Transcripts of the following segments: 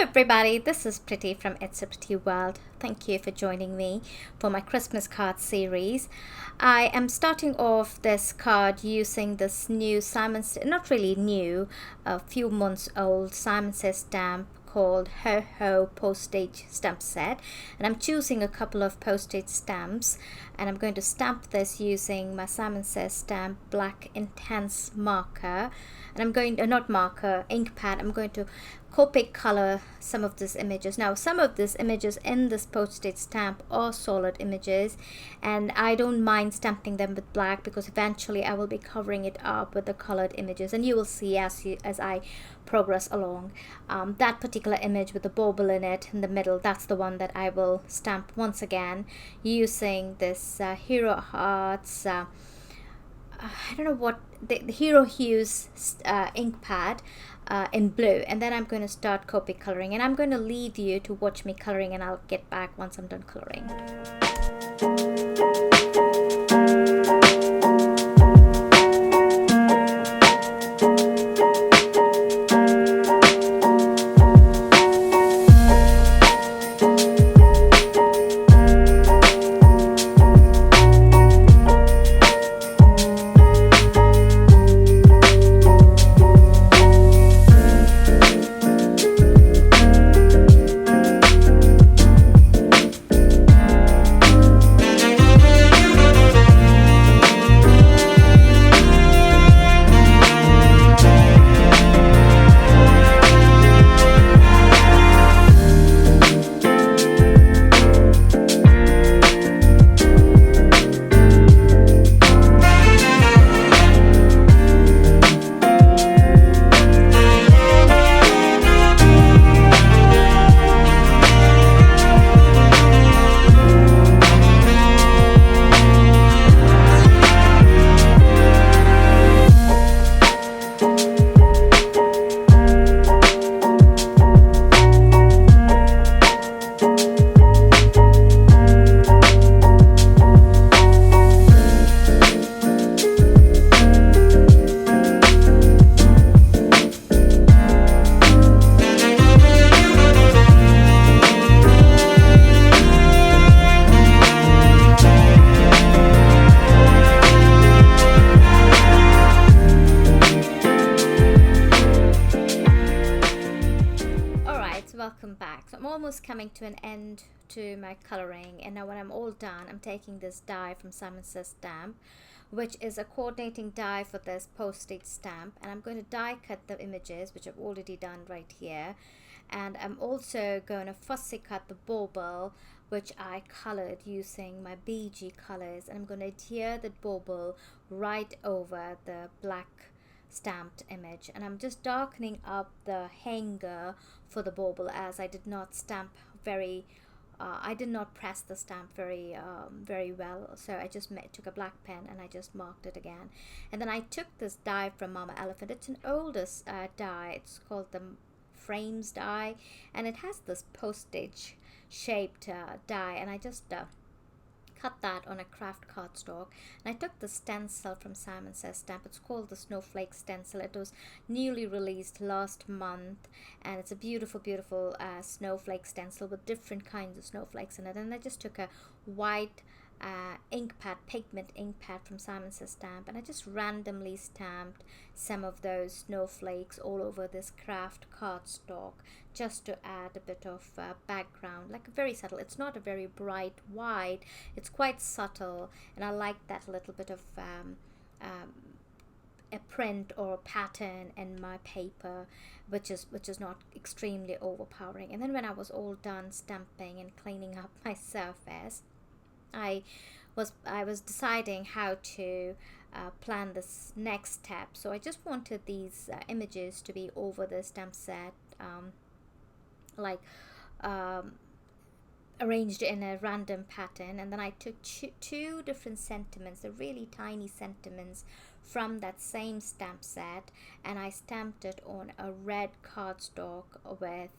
everybody, this is Pretty from It's a Pretty World. Thank you for joining me for my Christmas card series. I am starting off this card using this new not really new, a few months old Simon Says stamp called Ho Ho Postage stamp set, and I'm choosing a couple of postage stamps, and I'm going to stamp this using my Simon Says stamp black intense marker, and I'm going to not marker ink pad. I'm going to COPIC color some of these images. Now some of these images in this postage stamp are solid images, and I don't mind stamping them with black because eventually I will be covering it up with the colored images, and you will see as I progress along. That particular image with the bauble in it in the middle, that's the one that I will stamp once again using this Hero Hearts I don't know what the Hero Hues ink pad in blue, and then I'm going to start Copic coloring, and I'm going to leave you to watch me coloring, and I'll get back once I'm done coloring. Welcome back. So I'm almost coming to an end to my coloring, and now when I'm all done, I'm taking this die from Simon Says stamp, which is a coordinating die for this postage stamp, and I'm going to die cut the images, which I've already done right here, and I'm also going to fussy cut the bauble, which I colored using my BG colors, and I'm going to adhere the bauble right over the black stamped image, and I'm just darkening up the hanger for the bauble, as I did not stamp I did not press the stamp very well, so I just took a black pen and I just marked it again. And then I took this die from Mama Elephant. It's an oldest die. It's called the Frames die, and it has this postage shaped die, and I just cut that on a craft cardstock, and I took the stencil from Simon Says stamp. It's called the Snowflake stencil. It was newly released last month, and it's a beautiful snowflake stencil with different kinds of snowflakes in it. And I just took a white ink pad, pigment ink pad from Simon Says stamp, and I just randomly stamped some of those snowflakes all over this craft cardstock, just to add a bit of background, like very subtle. It's not a very bright white, it's quite subtle, and I like that little bit of a print or a pattern in my paper, which is not extremely overpowering. And then when I was all done stamping and cleaning up my surface, I was deciding how to plan this next step. So I just wanted these images to be over the stamp set, arranged in a random pattern, and then I took two different sentiments, the really tiny sentiments from that same stamp set, and I stamped it on a red cardstock with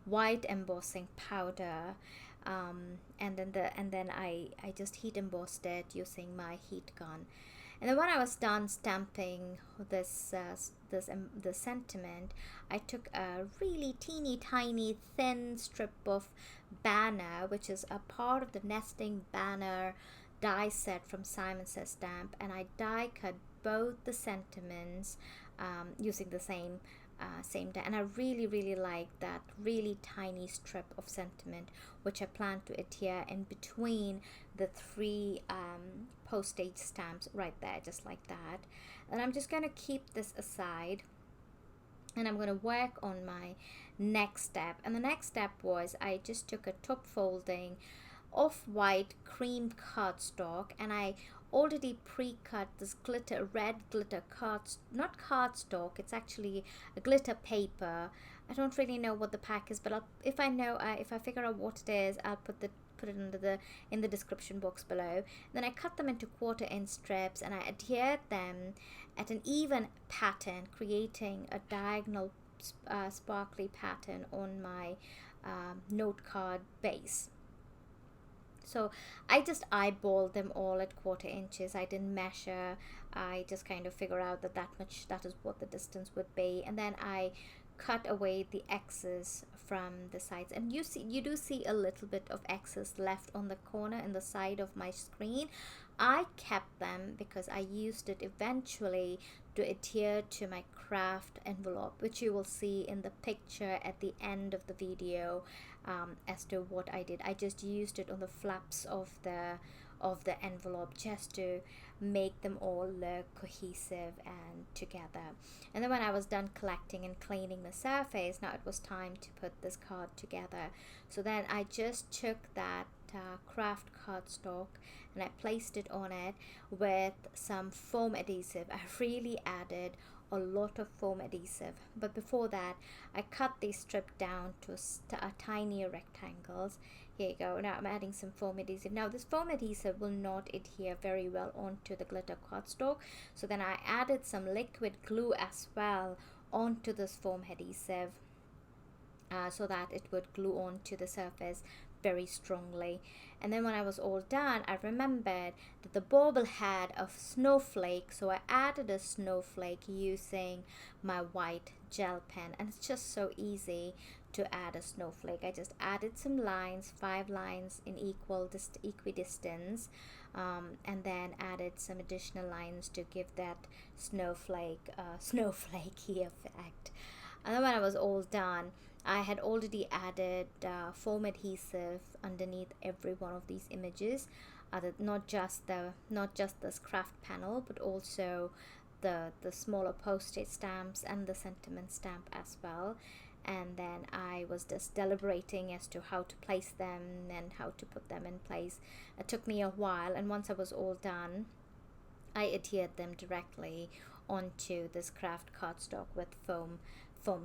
white embossing powder, and then I just heat embossed it using my heat gun. And then when I was done stamping the sentiment, I took a really teeny tiny thin strip of banner, which is a part of the nesting banner die set from Simon Says Stamp, and I die cut both the sentiments using the same die. And I really like that really tiny strip of sentiment, which I plan to adhere in between the 3 postage stamps right there, just like that. And I'm just going to keep this aside, and I'm going to work on my next step. And the next step was I just took a top folding off-white cream cardstock, and I already pre-cut this red glitter not cardstock, it's actually a glitter paper. I don't really know what the pack is, but if I figure out what it is, I'll put it in the description box below. Then I cut them into 1/4-inch strips, and I adhered them at an even pattern, creating a diagonal sparkly pattern on my note card base. So I just eyeballed them all at 1/4 inches. I didn't measure. I just kind of figure out that is what the distance would be, and then I cut away the excess from the sides. And you do see a little bit of excess left on the corner in the side of my screen. I kept them because I used it eventually to adhere to my craft envelope, which you will see in the picture at the end of the video as to what I did. I just used it on the flaps of the envelope just to make them all look cohesive and together. And then when I was done collecting and cleaning the surface, now it was time to put this card together. So then I just took that craft cardstock and I placed it on it with some foam adhesive. I really added a lot of foam adhesive, but before that I cut these strips down to tinier rectangles. Here you go. Now I'm adding some foam adhesive. Now this foam adhesive will not adhere very well onto the glitter cardstock, so then I added some liquid glue as well onto this foam adhesive so that it would glue onto the surface very strongly. And then when I was all done, I remembered that the bauble had a snowflake, so I added a snowflake using my white gel pen. And it's just so easy to add a snowflake. I just added some lines, 5 lines in equidistance, and then added some additional lines to give that snowflakey effect. And then when I was all done, I had already added foam adhesive underneath every one of these images, not just this craft panel, but also the smaller postage stamps and the sentiment stamp as well. And then I was just deliberating as to how to place them and how to put them in place. It took me a while, and once I was all done, I adhered them directly onto this craft cardstock with foam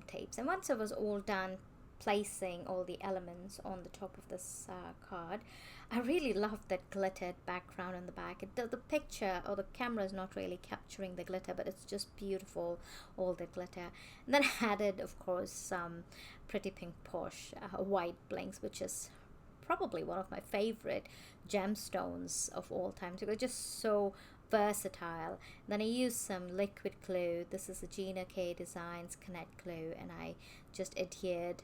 tapes. And once I was all done placing all the elements on the top of this card, I really loved that glittered background on the back. The picture or the camera is not really capturing the glitter, but it's just beautiful, all the glitter. And then I added, of course, some pretty pink Posh white blinks, which is probably one of my favorite gemstones of all time. So they're just so versatile. Then I used some liquid glue. This is the Gina K Designs Connect glue, and I just adhered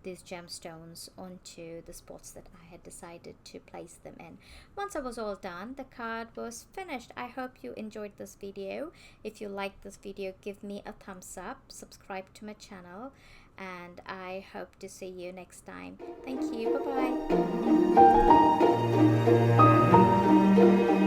these gemstones onto the spots that I had decided to place them in. Once I was all done, the card was finished. I hope you enjoyed this video. If you liked this video, give me a thumbs up, subscribe to my channel, and I hope to see you next time. Thank you. Bye bye.